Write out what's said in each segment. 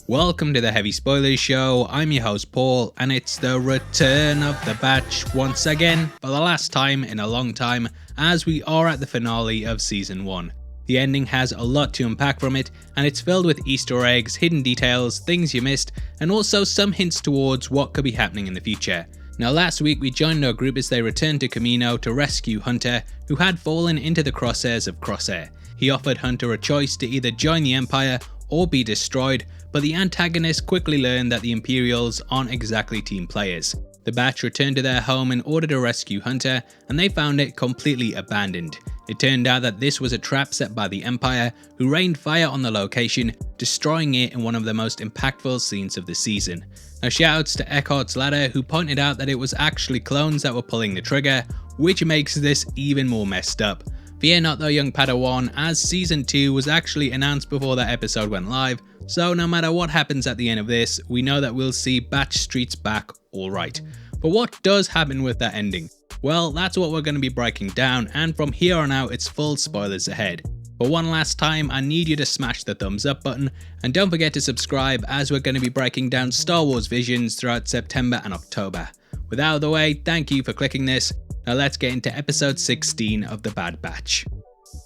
Welcome to the Heavy Spoilers Show. I'm your host Paul, and it's the return of the batch once again, for the last time in a long time, as we are at the finale of Season 1. The ending has a lot to unpack from it, and it's filled with Easter eggs, hidden details, things you missed, and also some hints towards what could be happening in the future. Now last week we joined our group as they returned to Kamino to rescue Hunter, who had fallen into the crosshairs of Crosshair. He offered Hunter a choice to either join the Empire or be destroyed, but the antagonist quickly learned that the Imperials aren't exactly team players. The batch returned to their home in order to rescue Hunter, and they found it completely abandoned. It turned out that this was a trap set by the Empire, who rained fire on the location, destroying it in one of the most impactful scenes of the season. Now shoutouts to Eckhart's Ladder, who pointed out that it was actually clones that were pulling the trigger, which makes this even more messed up. Fear not though, young Padawan, as Season 2 was actually announced before that episode went live, so no matter what happens at the end of this, we know that we'll see Batch Streets back alright. But what does happen with that ending? Well, that's what we're going to be breaking down, and from here on out it's full spoilers ahead. But one last time, I need you to smash the thumbs up button, and don't forget to subscribe as we're going to be breaking down Star Wars Visions throughout September and October. With that out of the way, thank you for clicking this. Now let's get into episode 16 of The Bad Batch.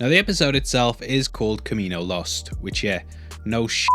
Now the episode itself is called Kamino Lost, which no shit.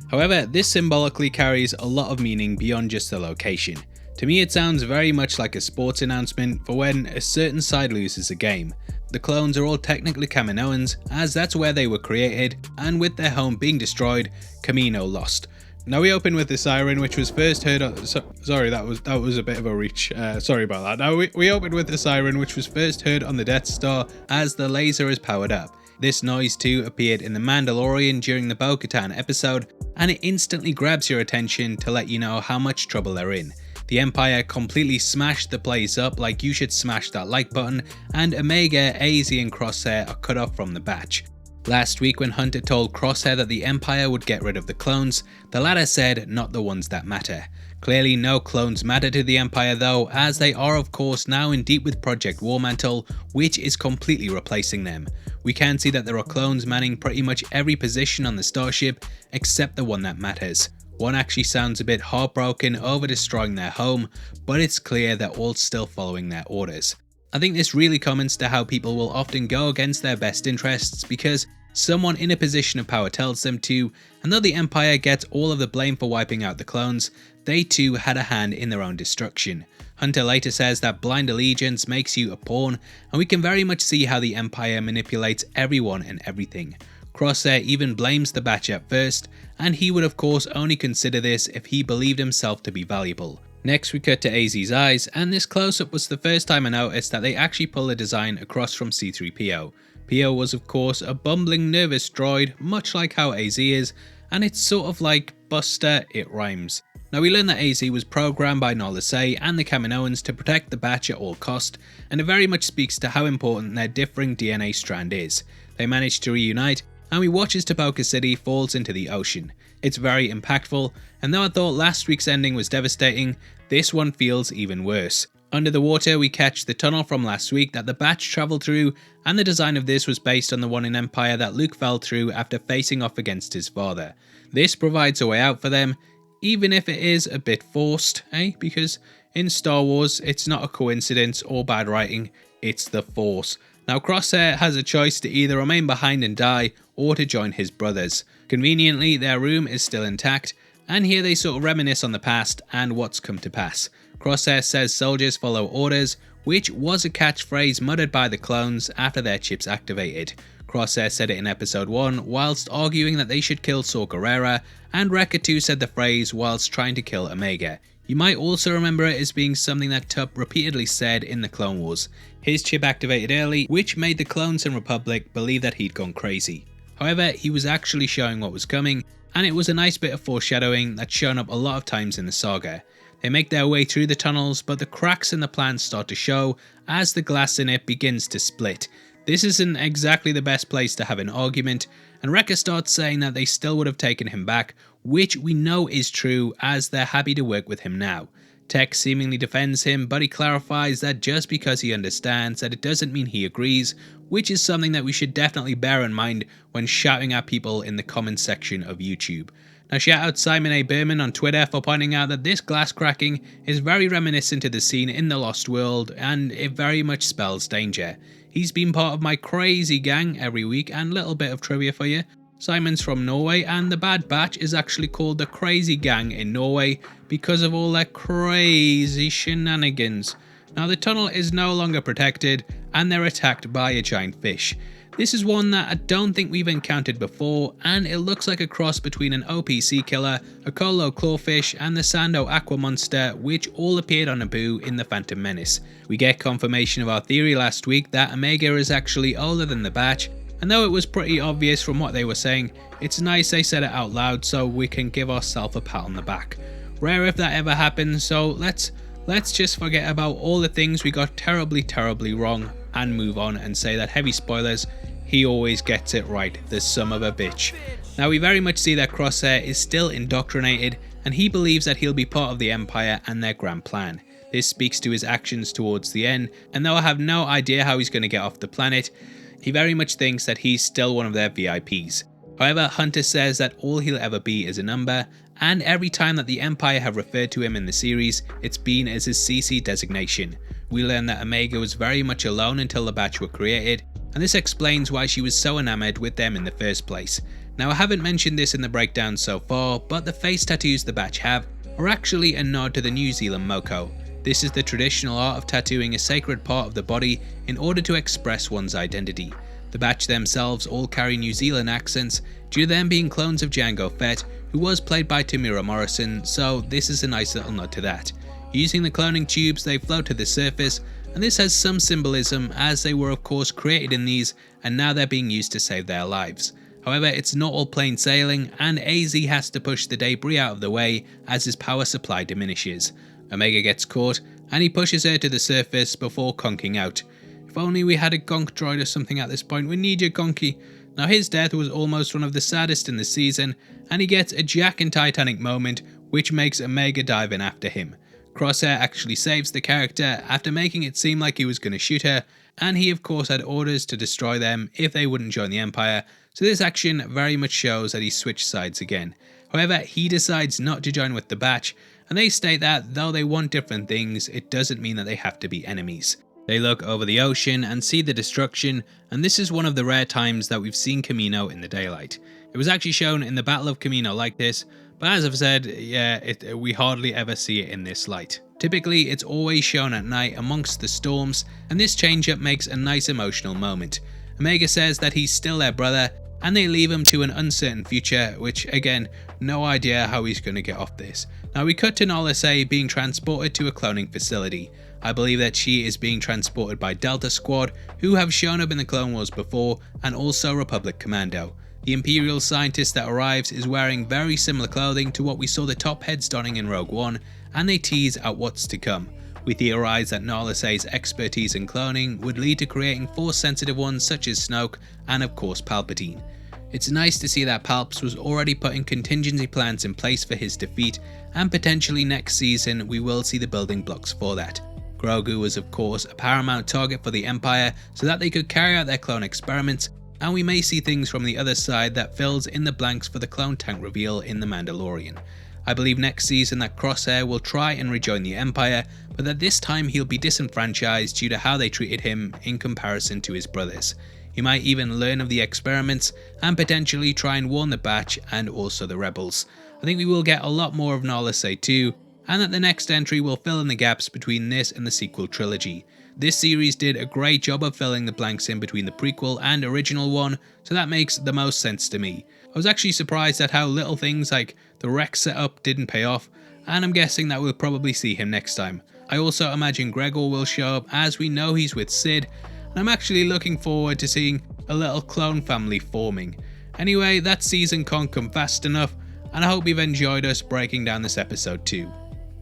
However, this symbolically carries a lot of meaning beyond just the location. To me it sounds very much like a sports announcement for when a certain side loses a game. The clones are all technically Kaminoans, as that's where they were created, and with their home being destroyed, Kamino Lost. Now we open with the siren, which was first heard on... Sorry, that was a bit of a reach. Sorry about that. Now we open with the siren, which was first heard on the Death Star as the laser is powered up. This noise too appeared in The Mandalorian during the Bo-Katan episode, and it instantly grabs your attention to let you know how much trouble they're in. The Empire completely smashed the place up like you should smash that like button, and Omega, AZ and Crosshair are cut off from the batch. Last week when Hunter told Crosshair that the Empire would get rid of the clones, the latter said not the ones that matter. Clearly no clones matter to the Empire though, as they are of course now in deep with Project Warmantle, which is completely replacing them. We can see that there are clones manning pretty much every position on the starship except the one that matters. One actually sounds a bit heartbroken over destroying their home, but it's clear they're all still following their orders. I think this really comments to how people will often go against their best interests because someone in a position of power tells them to, and though the Empire gets all of the blame for wiping out the clones, they too had a hand in their own destruction. Hunter later says that blind allegiance makes you a pawn, and we can very much see how the Empire manipulates everyone and everything. Crosshair even blames the batch at first, and he would of course only consider this if he believed himself to be valuable. Next we cut to AZ's eyes, and this close-up was the first time I noticed that they actually pull the design across from C-3PO. PO was of course a bumbling nervous droid, much like how AZ is, and it's sort of like Buster, it rhymes. Now we learn that AZ was programmed by Nala Se and the Kaminoans to protect the batch at all cost, and it very much speaks to how important their differing DNA strand is. They manage to reunite, and we watch as Taboka City falls into the ocean. It's very impactful, and though I thought last week's ending was devastating, this one feels even worse. Under the water we catch the tunnel from last week that the batch travelled through, and the design of this was based on the one in Empire that Luke fell through after facing off against his father. This provides a way out for them, even if it is a bit forced, because in Star Wars it's not a coincidence or bad writing, it's the Force. Now Crosshair has a choice to either remain behind and die, or to join his brothers. Conveniently their room is still intact, and here they sort of reminisce on the past and what's come to pass. Crosshair says soldiers follow orders, which was a catchphrase muttered by the clones after their chips activated. Crosshair said it in episode 1 whilst arguing that they should kill Saw Gerrera, and Wrecker 2 said the phrase whilst trying to kill Omega. You might also remember it as being something that Tup repeatedly said in the Clone Wars. His chip activated early, which made the clones and Republic believe that he'd gone crazy. However, he was actually showing what was coming, and it was a nice bit of foreshadowing that's shown up a lot of times in the saga. They make their way through the tunnels, but the cracks in the plan start to show as the glass in it begins to split. This isn't exactly the best place to have an argument, and Wrecker starts saying that they still would have taken him back, which we know is true as they're happy to work with him now. Tech seemingly defends him, but he clarifies that just because he understands that it doesn't mean he agrees, which is something that we should definitely bear in mind when shouting at people in the comments section of YouTube. Now shout out Simon A. Berman on Twitter for pointing out that this glass cracking is very reminiscent to the scene in The Lost World, and it very much spells danger. He's been part of my crazy gang every week, and little bit of trivia for you. Simon's from Norway, and the Bad Batch is actually called the Crazy Gang in Norway because of all their crazy shenanigans. Now the tunnel is no longer protected, and they're attacked by a giant fish. This is one that I don't think we've encountered before, and it looks like a cross between an OPC killer, a Kolo clawfish, and the Sando aqua monster, which all appeared on Naboo in The Phantom Menace. We get confirmation of our theory last week that Omega is actually older than the Batch, and though it was pretty obvious from what they were saying, it's nice they said it out loud so we can give ourselves a pat on the back. Rare if that ever happens, so let's just forget about all the things we got terribly wrong and move on and say that heavy spoilers, he always gets it right, the son of a bitch. Now we very much see that Crosshair is still indoctrinated, and he believes that he'll be part of the Empire and their grand plan. This speaks to his actions towards the end, and though I have no idea how he's going to get off the planet, he very much thinks that he's still one of their VIPs. However, Hunter says that all he'll ever be is a number, and every time that the Empire have referred to him in the series, it's been as his CC designation. We learn that Omega was very much alone until the Batch were created, and this explains why she was so enamored with them in the first place. Now I haven't mentioned this in the breakdown so far, but the face tattoos the Batch have are actually a nod to the New Zealand Moko. This is the traditional art of tattooing a sacred part of the body in order to express one's identity. The Batch themselves all carry New Zealand accents due to them being clones of Jango Fett, who was played by Tamira Morrison, so this is a nice little nod to that. Using the cloning tubes, they float to the surface, and this has some symbolism as they were of course created in these and now they're being used to save their lives. However, it's not all plain sailing, and AZ has to push the debris out of the way as his power supply diminishes. Omega gets caught, and he pushes her to the surface before conking out. If only we had a gonk droid or something at this point, we need you gonky. Now his death was almost one of the saddest in the season, and he gets a Jack and Titanic moment which makes Omega dive in after him. Crosshair actually saves the character after making it seem like he was going to shoot her, and he of course had orders to destroy them if they wouldn't join the Empire, so this action very much shows that he switched sides again. However, he decides not to join with the Batch, and they state that though they want different things, it doesn't mean that they have to be enemies. They look over the ocean and see the destruction, and this is one of the rare times that we've seen Kamino in the daylight. It was actually shown in the Battle of Kamino like this, but as I've said, we hardly ever see it in this light. Typically, it's always shown at night amongst the storms, and this change-up makes a nice emotional moment. Omega says that he's still their brother, and they leave him to an uncertain future, which again, no idea how he's going to get off this. Now we cut to Nala Se being transported to a cloning facility. I believe that she is being transported by Delta Squad, who have shown up in the Clone Wars before, and also Republic Commando. The Imperial scientist that arrives is wearing very similar clothing to what we saw the top heads donning in Rogue One, and they tease out what's to come. We theorize that Nala Se's expertise in cloning would lead to creating Force-sensitive ones such as Snoke, and of course Palpatine. It's nice to see that Palps was already putting contingency plans in place for his defeat, and potentially next season we will see the building blocks for that. Grogu was of course a paramount target for the Empire so that they could carry out their clone experiments, and we may see things from the other side that fills in the blanks for the clone tank reveal in The Mandalorian. I believe next season that Crosshair will try and rejoin the Empire, but that this time he'll be disenfranchised due to how they treated him in comparison to his brothers. He might even learn of the experiments and potentially try and warn the Batch and also the Rebels. I think we will get a lot more of Nala Se too, and that the next entry will fill in the gaps between this and the sequel trilogy. This series did a great job of filling the blanks in between the prequel and original one, so that makes the most sense to me. I was actually surprised at how little things like the Rex setup didn't pay off, and I'm guessing that we'll probably see him next time. I also imagine Gregor will show up, as we know he's with Sid, and I'm actually looking forward to seeing a little clone family forming. Anyway, that season can't come fast enough, and I hope you've enjoyed us breaking down this episode too.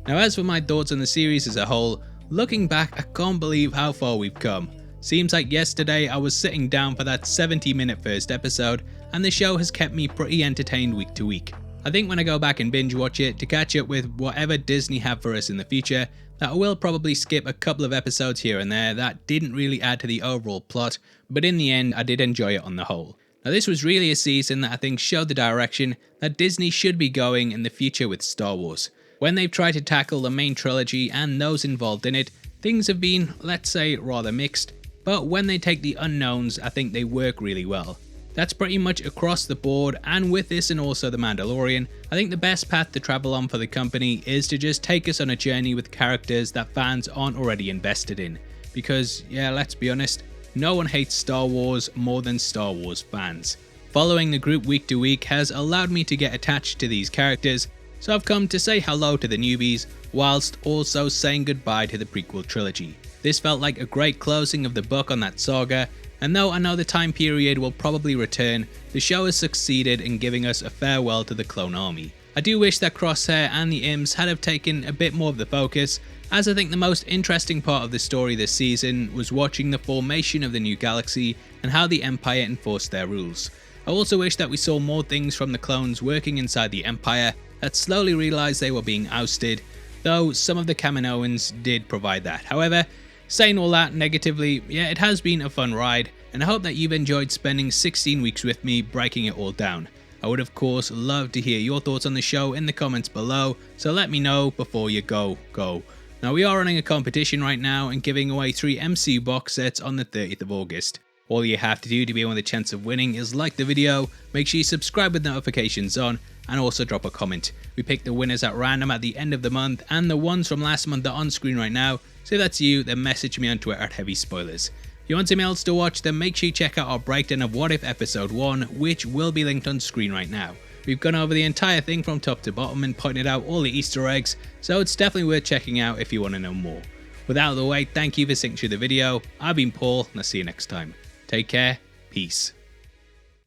Now as for my thoughts on the series as a whole, looking back I can't believe how far we've come. Seems like yesterday I was sitting down for that 70-minute first episode, and the show has kept me pretty entertained week to week. I think when I go back and binge watch it to catch up with whatever Disney have for us in the future, that I will probably skip a couple of episodes here and there that didn't really add to the overall plot, but in the end I did enjoy it on the whole. Now this was really a season that I think showed the direction that Disney should be going in the future with Star Wars. When they've tried to tackle the main trilogy and those involved in it, things have been, let's say, rather mixed, but when they take the unknowns, I think they work really well. That's pretty much across the board, and with this and also The Mandalorian, I think the best path to travel on for the company is to just take us on a journey with characters that fans aren't already invested in. Because, yeah, let's be honest, no one hates Star Wars more than Star Wars fans. Following the group week to week has allowed me to get attached to these characters, so I've come to say hello to the newbies, whilst also saying goodbye to the prequel trilogy. This felt like a great closing of the book on that saga, and though I know the time period will probably return, the show has succeeded in giving us a farewell to the clone army. I do wish that Crosshair and the Imps had have taken a bit more of the focus, as I think the most interesting part of the story this season was watching the formation of the new galaxy and how the Empire enforced their rules. I also wish that we saw more things from the clones working inside the Empire that slowly realised they were being ousted, though some of the Kaminoans did provide that. However, saying all that negatively, yeah, it has been a fun ride, and I hope that you've enjoyed spending 16 weeks with me breaking it all down. I would of course love to hear your thoughts on the show in the comments below, so let me know before you go. Now we are running a competition right now and giving away 3 MCU box sets on the 30th of August. All you have to do to be on the chance of winning is like the video, make sure you subscribe with notifications on, and also drop a comment. We pick the winners at random at the end of the month, and the ones from last month are on screen right now, so if that's you, then message me on Twitter at Heavy Spoilers. If you want something else to watch, then make sure you check out our breakdown of What If Episode 1, which will be linked on screen right now. We've gone over the entire thing from top to bottom and pointed out all the Easter eggs, so it's definitely worth checking out if you want to know more. With that out of the way, thank you for sitting through the video. I've been Paul, and I'll see you next time. Take care, peace.